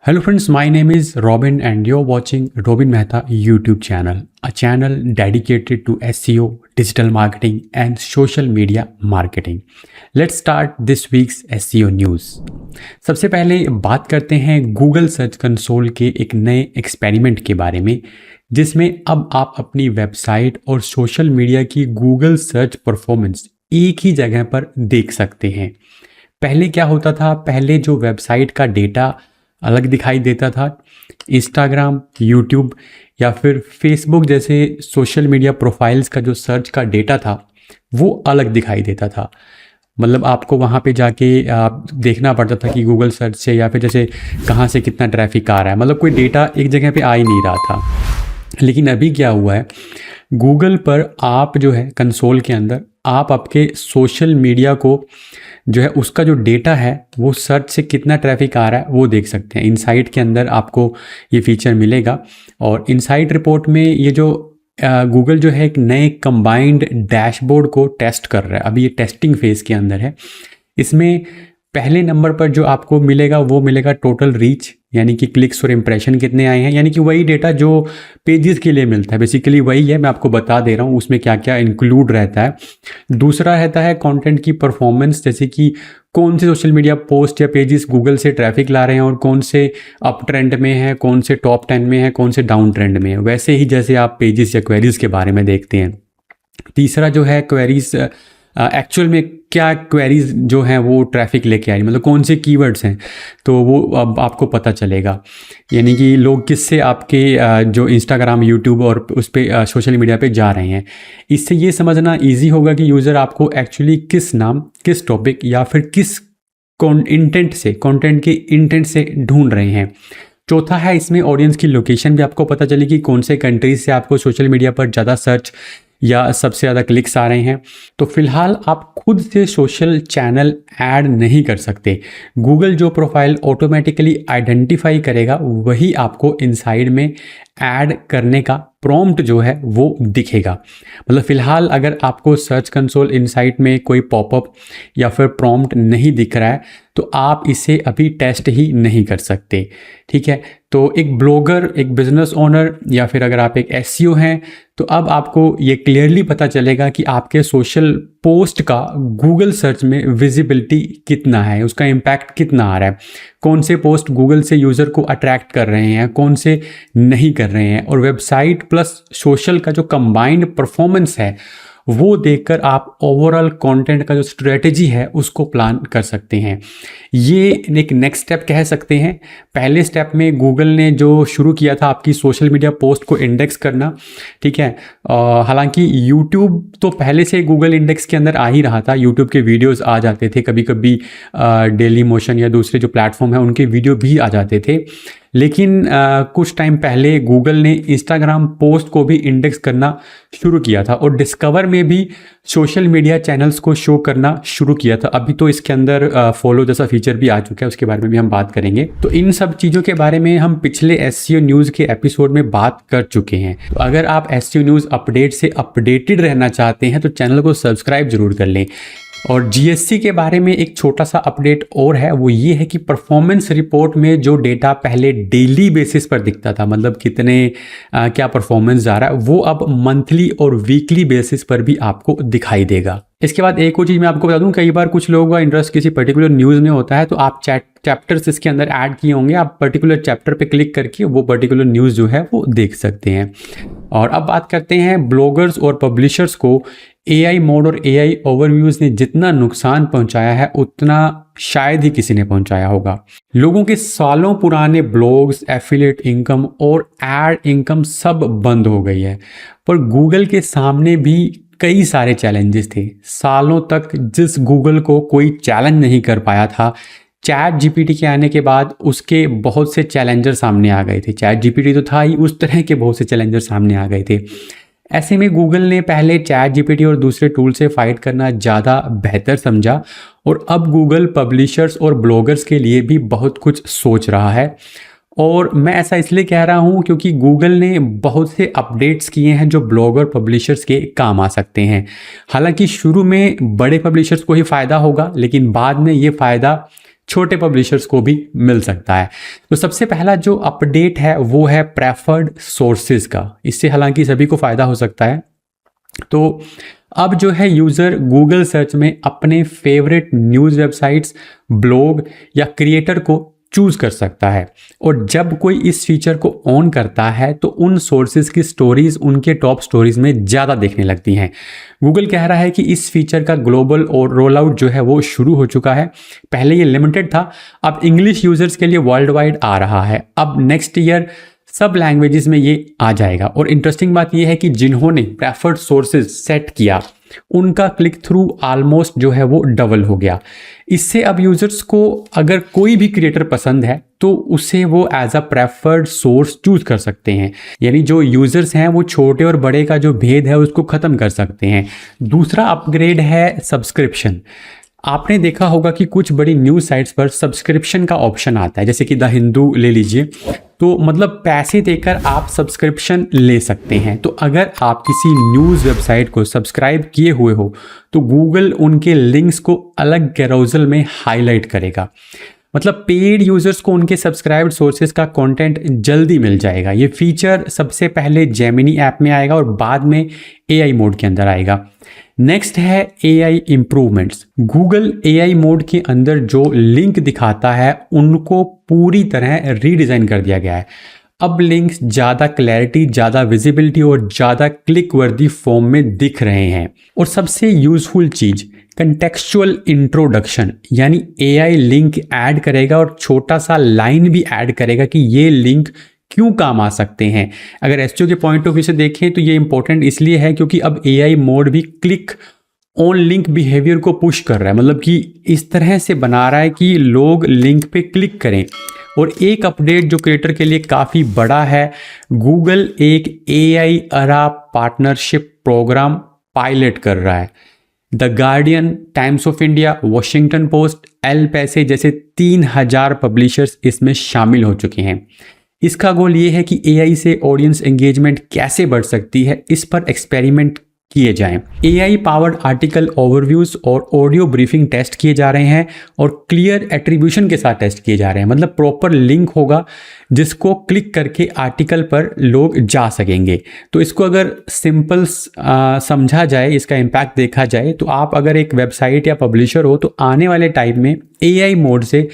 Hello friends, my name is Robin and you're watching Robin Mehta YouTube channel, a channel dedicated to SEO, digital marketing and social media marketing. Let's start this week's SEO news. सबसे पहले बात करते हैं Google search console के एक नए experiment के बारे में, जिसमें अब आप अपनी वेबसाइट और सोशल मीडिया की गूगल सर्च परफॉर्मेंस एक ही जगह पर देख सकते हैं। पहले क्या होता था, पहले जो वेबसाइट का डेटा अलग दिखाई देता था, इंस्टाग्राम, यूट्यूब या फिर फेसबुक जैसे सोशल मीडिया प्रोफाइल्स का जो सर्च का डेटा था वो अलग दिखाई देता था। मतलब आपको वहाँ पे जाके देखना पड़ता था कि गूगल सर्च से या फिर जैसे कहाँ से कितना ट्रैफिक आ रहा है, मतलब कोई डेटा एक जगह पे आ ही नहीं रहा था। लेकिन अभी क्या हुआ है, गूगल पर आप जो है कंसोल के अंदर आप आपके सोशल मीडिया को जो है उसका जो डेटा है वो सर्च से कितना ट्रैफिक आ रहा है वो देख सकते हैं। इनसाइट के अंदर आपको ये फीचर मिलेगा और इनसाइट रिपोर्ट में ये जो गूगल जो है एक नए कंबाइंड डैशबोर्ड को टेस्ट कर रहा है। अभी ये टेस्टिंग फेज़ के अंदर है। इसमें पहले नंबर पर जो आपको मिलेगा वो मिलेगा टोटल रीच, यानी कि क्लिक्स और इम्प्रेशन कितने आए हैं, यानी कि वही डेटा जो पेजेस के लिए मिलता है, बेसिकली वही है। मैं आपको बता दे रहा हूँ उसमें क्या क्या इंक्लूड रहता है। दूसरा रहता है कंटेंट की परफॉर्मेंस, जैसे कि कौन से सोशल मीडिया पोस्ट या पेजेस गूगल से ट्रैफिक ला रहे हैं और कौन से अप ट्रेंड में है, कौन से टॉप 10 में है, कौन से डाउन ट्रेंड में है, वैसे ही जैसे आप पेजेस या क्वेरीज के बारे में देखते हैं। तीसरा जो है क्वेरीज, एक्चुअल में क्या क्वेरीज जो हैं वो ट्रैफिक लेके आ रही, मतलब कौन से कीवर्ड्स हैं, तो वो अब आपको पता चलेगा। यानी कि लोग किससे आपके जो इंस्टाग्राम, यूट्यूब और उस पर सोशल मीडिया पे जा रहे हैं। इससे ये समझना इजी होगा कि यूज़र आपको एक्चुअली किस नाम, किस टॉपिक या फिर किस कंटेंट के इंटेंट से ढूंढ रहे हैं। चौथा है इसमें ऑडियंस की लोकेशन भी आपको पता चलेगी, कौन से कंट्रीज से आपको सोशल मीडिया पर ज़्यादा सर्च या सबसे ज़्यादा क्लिक्स आ रहे हैं। तो फिलहाल आप खुद से सोशल चैनल ऐड नहीं कर सकते। गूगल जो प्रोफाइल ऑटोमेटिकली आइडेंटिफाई करेगा वही आपको इनसाइड में ऐड करने का प्रॉम्प्ट जो है वो दिखेगा। मतलब फ़िलहाल अगर आपको सर्च कंसोल इनसाइट में कोई पॉपअप या फिर प्रॉम्प्ट नहीं दिख रहा है तो आप इसे अभी टेस्ट ही नहीं कर सकते। ठीक है, तो एक ब्लॉगर, एक बिजनेस ओनर या फिर अगर आप एक एसईओ हैं तो अब आपको ये क्लियरली पता चलेगा कि आपके सोशल पोस्ट का गूगल सर्च में विजिबिलिटी कितना है, उसका इम्पैक्ट कितना आ रहा है, कौन से पोस्ट गूगल से यूज़र को अट्रैक्ट कर रहे हैं, कौन से नहीं कर रहे हैं। और वेबसाइट प्लस सोशल का जो कंबाइंड परफॉर्मेंस है वो देखकर आप ओवरऑल कंटेंट का जो स्ट्रेटजी है उसको प्लान कर सकते हैं। ये एक नेक्स्ट स्टेप कह सकते हैं। पहले स्टेप में गूगल ने जो शुरू किया था आपकी सोशल मीडिया पोस्ट को इंडेक्स करना, ठीक है। हालांकि यूट्यूब तो पहले से गूगल इंडेक्स के अंदर आ ही रहा था, यूट्यूब के वीडियोस आ जाते थे, कभी कभी डेली मोशन या दूसरे जो प्लेटफॉर्म है उनके वीडियो भी आ जाते थे। लेकिन कुछ टाइम पहले गूगल ने इंस्टाग्राम पोस्ट को भी इंडेक्स करना शुरू किया था और डिस्कवर में भी सोशल मीडिया चैनल्स को शो करना शुरू किया था। अभी तो इसके अंदर फॉलो जैसा फीचर भी आ चुका है, उसके बारे में भी हम बात करेंगे। तो इन सब चीज़ों के बारे में हम पिछले एसईओ न्यूज़ के एपिसोड में बात कर चुके हैं। तो अगर आप एसईओ न्यूज़ अपडेट से अपडेटेड रहना चाहते हैं तो चैनल को सब्सक्राइब जरूर कर लें। और जीएससी के बारे में एक छोटा सा अपडेट और है, वो ये है कि परफॉर्मेंस रिपोर्ट में जो डेटा पहले डेली बेसिस पर दिखता था, मतलब कितने क्या परफॉर्मेंस जा रहा है, वो अब मंथली और वीकली बेसिस पर भी आपको दिखाई देगा। इसके बाद एक और चीज़ मैं आपको बता दूं, कई बार कुछ लोगों का इंटरेस्ट किसी पर्टिकुलर न्यूज़ में होता है तो आप चैप्टर्स इसके अंदर ऐड किए होंगे, आप पर्टिकुलर चैप्टर पे क्लिक करके वो पर्टिकुलर न्यूज़ जो है वो देख सकते हैं। और अब बात करते हैं ब्लॉगर्स और पब्लिशर्स को। एआई मोड और एआई ओवरव्यूज़ ने जितना नुकसान पहुंचाया है उतना शायद ही किसी ने पहुंचाया होगा। लोगों के सालों पुराने ब्लॉग्स, एफिलिएट इनकम और एड इनकम सब बंद हो गई है। पर गूगल के सामने भी कई सारे चैलेंजेस थे। सालों तक जिस गूगल को कोई चैलेंज नहीं कर पाया था, चैट जीपीटी के आने के बाद उसके बहुत से चैलेंजर सामने आ गए थे। चैट जीपीटी तो था ही, उस तरह के बहुत से चैलेंजर सामने आ गए थे। ऐसे में गूगल ने पहले चैट जीपीटी और दूसरे टूल से फाइट करना ज़्यादा बेहतर समझा और अब गूगल पब्लिशर्स और ब्लॉगर्स के लिए भी बहुत कुछ सोच रहा है। और मैं ऐसा इसलिए कह रहा हूँ क्योंकि गूगल ने बहुत से अपडेट्स किए हैं जो ब्लॉगर पब्लिशर्स के काम आ सकते हैं। हालांकि शुरू में बड़े पब्लिशर्स को ही फ़ायदा होगा, लेकिन बाद में ये फ़ायदा छोटे पब्लिशर्स को भी मिल सकता है। तो सबसे पहला जो अपडेट है वो है प्रेफर्ड सोर्सेज का। इससे हालांकि सभी को फ़ायदा हो सकता है। तो अब जो है यूज़र गूगल सर्च में अपने फेवरेट न्यूज़ वेबसाइट्स, ब्लॉग या क्रिएटर को चूज कर सकता है, और जब कोई इस फीचर को ऑन करता है तो उन सोर्सेज की स्टोरीज उनके टॉप स्टोरीज में ज़्यादा देखने लगती हैं। गूगल कह रहा है कि इस फीचर का ग्लोबल और रोल आउट जो है वो शुरू हो चुका है। पहले ये लिमिटेड था, अब इंग्लिश यूजर्स के लिए वर्ल्ड वाइड आ रहा है। अब नेक्स्ट ईयर सब लैंग्वेजेस में ये आ जाएगा। और इंटरेस्टिंग बात ये है कि जिन्होंने प्रेफर्ड सोर्सेज सेट किया उनका क्लिक थ्रू ऑलमोस्ट जो है वो डबल हो गया। इससे अब यूजर्स को अगर कोई भी क्रिएटर पसंद है तो उसे वो as a preferred source choose कर सकते हैं। यानी जो यूजर्स हैं वो छोटे और बड़े का जो भेद है उसको खत्म कर सकते हैं। दूसरा अपग्रेड है सब्सक्रिप्शन। आपने देखा होगा कि कुछ बड़ी न्यूज़ साइट्स पर सब्सक्रिप्शन का ऑप्शन आता है, जैसे कि द हिंदू ले लीजिए। तो मतलब पैसे देकर आप सब्सक्रिप्शन ले सकते हैं। तो अगर आप किसी न्यूज़ वेबसाइट को सब्सक्राइब किए हुए हो तो गूगल उनके लिंक्स को अलग कैरोसेल में हाईलाइट करेगा। मतलब पेड यूजर्स को उनके सब्सक्राइब्ड सोर्सेज का कंटेंट जल्दी मिल जाएगा। ये फीचर सबसे पहले जेमिनी ऐप में आएगा और बाद में एआई मोड के अंदर आएगा। नेक्स्ट है AI improvements. Google AI mode के अंदर जो लिंक दिखाता है उनको पूरी तरह रीडिज़ाइन कर दिया गया है। अब लिंक्स ज़्यादा क्लैरिटी, ज़्यादा विजिबिलिटी और ज़्यादा क्लिक वर्दी फॉर्म में दिख रहे हैं। और सबसे यूजफुल चीज़ कंटेक्चुअल इंट्रोडक्शन, यानी एआई लिंक ऐड करेगा और छोटा सा लाइन भी ऐड करेगा कि ये लिंक क्यों काम आ सकते हैं। अगर एसईओ के पॉइंट ऑफ व्यू से देखें तो ये इंपॉर्टेंट इसलिए है क्योंकि अब एआई मोड भी क्लिक ऑन लिंक बिहेवियर को पुश कर रहा है। मतलब कि इस तरह से बना रहा है कि लोग लिंक पे क्लिक करें। और एक अपडेट जो क्रिएटर के लिए काफ़ी बड़ा है, गूगल एक AI era partnership program pilot कर रहा है। The Guardian, Times of India, Washington Post, El Pais जैसे 3000 पब्लिशर्स इसमें शामिल हो चुके हैं। इसका गोल ये है कि एआई से ऑडियंस एंगेजमेंट कैसे बढ़ सकती है, इस पर एक्सपेरिमेंट किए जाएं। एआई पावर्ड आर्टिकल ओवरव्यूज और ऑडियो ब्रीफिंग टेस्ट किए जा रहे हैं और क्लियर एट्रीब्यूशन के साथ टेस्ट किए जा रहे हैं। मतलब प्रॉपर लिंक होगा जिसको क्लिक करके आर्टिकल पर लोग जा सकेंगे। तो इसको अगर सिंपल समझा जाए, इसका इम्पैक्ट देखा जाए, तो आप अगर एक वेबसाइट या पब्लिशर हो तो आने वाले टाइम में एआई मोड से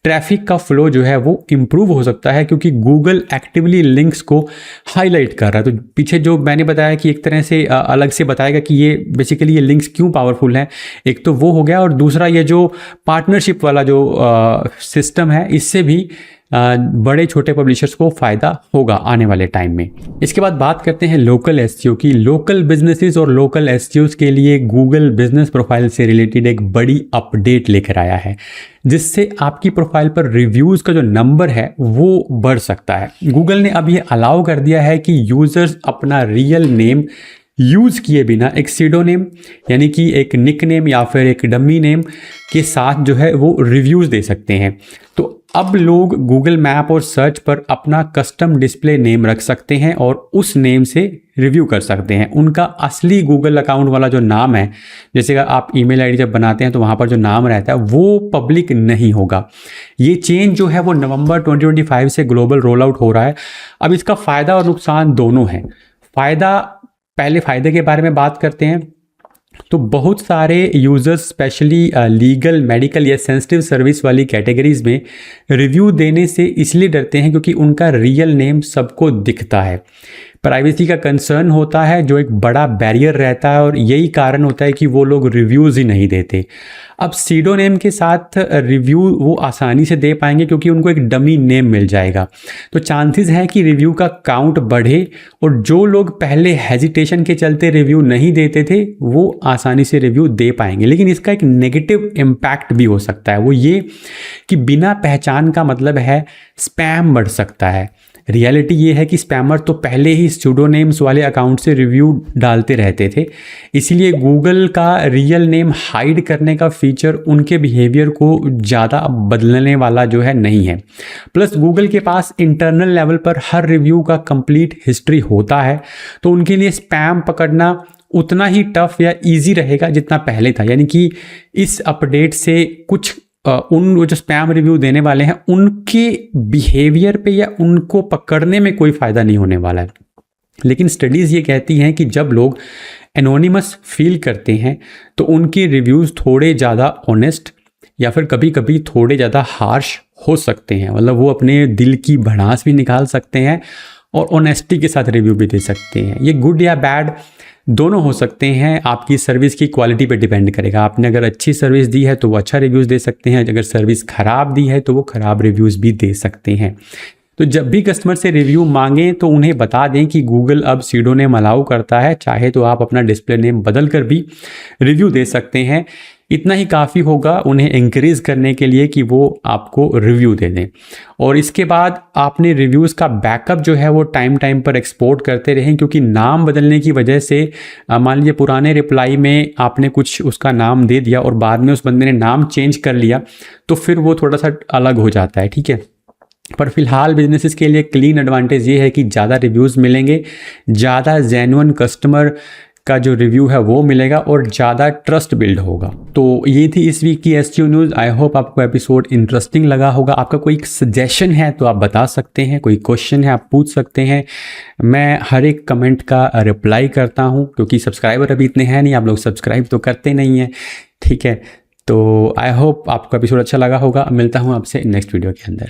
ट्रैफिक का फ्लो जो है वो इम्प्रूव हो सकता है, क्योंकि गूगल एक्टिवली लिंक्स को हाईलाइट कर रहा है। तो पीछे जो मैंने बताया कि एक तरह से अलग से बताएगा कि ये बेसिकली ये लिंक्स क्यों पावरफुल हैं, एक तो वो हो गया। और दूसरा ये जो पार्टनरशिप वाला जो सिस्टम है, इससे भी बड़े छोटे पब्लिशर्स को फ़ायदा होगा आने वाले टाइम में। इसके बाद बात करते हैं लोकल एसईओ की। लोकल बिजनेसेस और लोकल एसईओज के लिए गूगल बिजनेस प्रोफाइल से रिलेटेड एक बड़ी अपडेट लेकर आया है, जिससे आपकी प्रोफाइल पर रिव्यूज़ का जो नंबर है वो बढ़ सकता है। गूगल ने अब ये अलाउ कर दिया है कि यूज़र्स अपना रियल नेम यूज़ किए बिना एक सीडोनेम, यानी कि एक निक नेम या फिर एक डमी नेम के साथ जो है वो रिव्यूज़ दे सकते हैं। तो अब लोग गूगल मैप और सर्च पर अपना कस्टम डिस्प्ले नेम रख सकते हैं और उस नेम से रिव्यू कर सकते हैं। उनका असली गूगल अकाउंट वाला जो नाम है, जैसे आप ईमेल आईडी जब बनाते हैं तो वहाँ पर जो नाम रहता है वो पब्लिक नहीं होगा। ये चेंज जो है वो नवंबर 2025 से ग्लोबल रोल आउट हो रहा है। अब इसका फ़ायदा और नुकसान दोनों हैं। पहले फ़ायदे के बारे में बात करते हैं। तो बहुत सारे यूज़र्स स्पेशली लीगल, मेडिकल या सेंसिटिव सर्विस वाली कैटेगरीज में रिव्यू देने से इसलिए डरते हैं क्योंकि उनका रियल नेम सबको दिखता है। प्राइवेसी का कंसर्न होता है जो एक बड़ा बैरियर रहता है, और यही कारण होता है कि वो लोग रिव्यूज़ ही नहीं देते। अब सीडोनेम के साथ रिव्यू वो आसानी से दे पाएंगे क्योंकि उनको एक डमी नेम मिल जाएगा। तो चांसेस है कि रिव्यू का काउंट बढ़े, और जो लोग पहले हेजिटेशन के चलते रिव्यू नहीं देते थे वो आसानी से रिव्यू दे पाएंगे। लेकिन इसका एक नेगेटिव इम्पैक्ट भी हो सकता है, वो ये कि बिना पहचान का मतलब है स्पैम बढ़ सकता है। रियलिटी ये है कि स्पैमर तो पहले ही स्यूडोनेम्स वाले अकाउंट से रिव्यू डालते रहते थे, इसीलिए गूगल का रियल नेम हाइड करने का फीचर उनके बिहेवियर को ज़्यादा बदलने वाला जो है नहीं है। प्लस गूगल के पास इंटरनल लेवल पर हर रिव्यू का कंप्लीट हिस्ट्री होता है, तो उनके लिए स्पैम पकड़ना उतना ही टफ या इजी रहेगा जितना पहले था। यानी कि इस अपडेट से कुछ उन वो जो स्पैम रिव्यू देने वाले हैं उनके बिहेवियर पे या उनको पकड़ने में कोई फ़ायदा नहीं होने वाला है। लेकिन स्टडीज़ ये कहती हैं कि जब लोग एनोनिमस फील करते हैं तो उनके रिव्यूज़ थोड़े ज़्यादा ऑनेस्ट या फिर कभी कभी थोड़े ज़्यादा हार्श हो सकते हैं। मतलब वो अपने दिल की भड़ास भी निकाल सकते हैं और ऑनेस्टी के साथ रिव्यू भी दे सकते हैं। ये गुड या बैड दोनों हो सकते हैं, आपकी सर्विस की क्वालिटी पे डिपेंड करेगा। आपने अगर अच्छी सर्विस दी है तो वो अच्छा रिव्यूज़ दे सकते हैं, अगर सर्विस ख़राब दी है तो वो ख़राब रिव्यूज़ भी दे सकते हैं। तो जब भी कस्टमर से रिव्यू मांगें तो उन्हें बता दें कि गूगल अब सीडोनेम अलाउ करता है, चाहे तो आप अपना डिस्प्ले नेम बदल कर भी रिव्यू दे सकते हैं। इतना ही काफ़ी होगा उन्हें इंक्रीज़ करने के लिए कि वो आपको रिव्यू दे दें। और इसके बाद आपने रिव्यूज़ का बैकअप जो है वो टाइम टाइम पर एक्सपोर्ट करते रहें, क्योंकि नाम बदलने की वजह से मान लीजिए पुराने रिप्लाई में आपने कुछ उसका नाम दे दिया और बाद में उस बंदे ने नाम चेंज कर लिया तो फिर वो थोड़ा सा अलग हो जाता है, ठीक है। पर फिलहाल बिजनेसेस के लिए क्लीन एडवांटेज ये है कि ज़्यादा रिव्यूज़ मिलेंगे, ज़्यादा जेन्युइन कस्टमर का जो रिव्यू है वो मिलेगा और ज़्यादा ट्रस्ट बिल्ड होगा। तो ये थी इस वीक की एसईओ न्यूज़। आई होप आपको एपिसोड इंटरेस्टिंग लगा होगा। आपका कोई सजेशन है तो आप बता सकते हैं, कोई क्वेश्चन है आप पूछ सकते हैं। मैं हर एक कमेंट का रिप्लाई करता हूँ, क्योंकि सब्सक्राइबर अभी इतने हैं नहीं, आप लोग सब्सक्राइब तो करते नहीं हैं, ठीक है। तो आई होप आपको एपिसोड अच्छा लगा होगा। मिलता हूँ आपसे नेक्स्ट वीडियो के अंदर।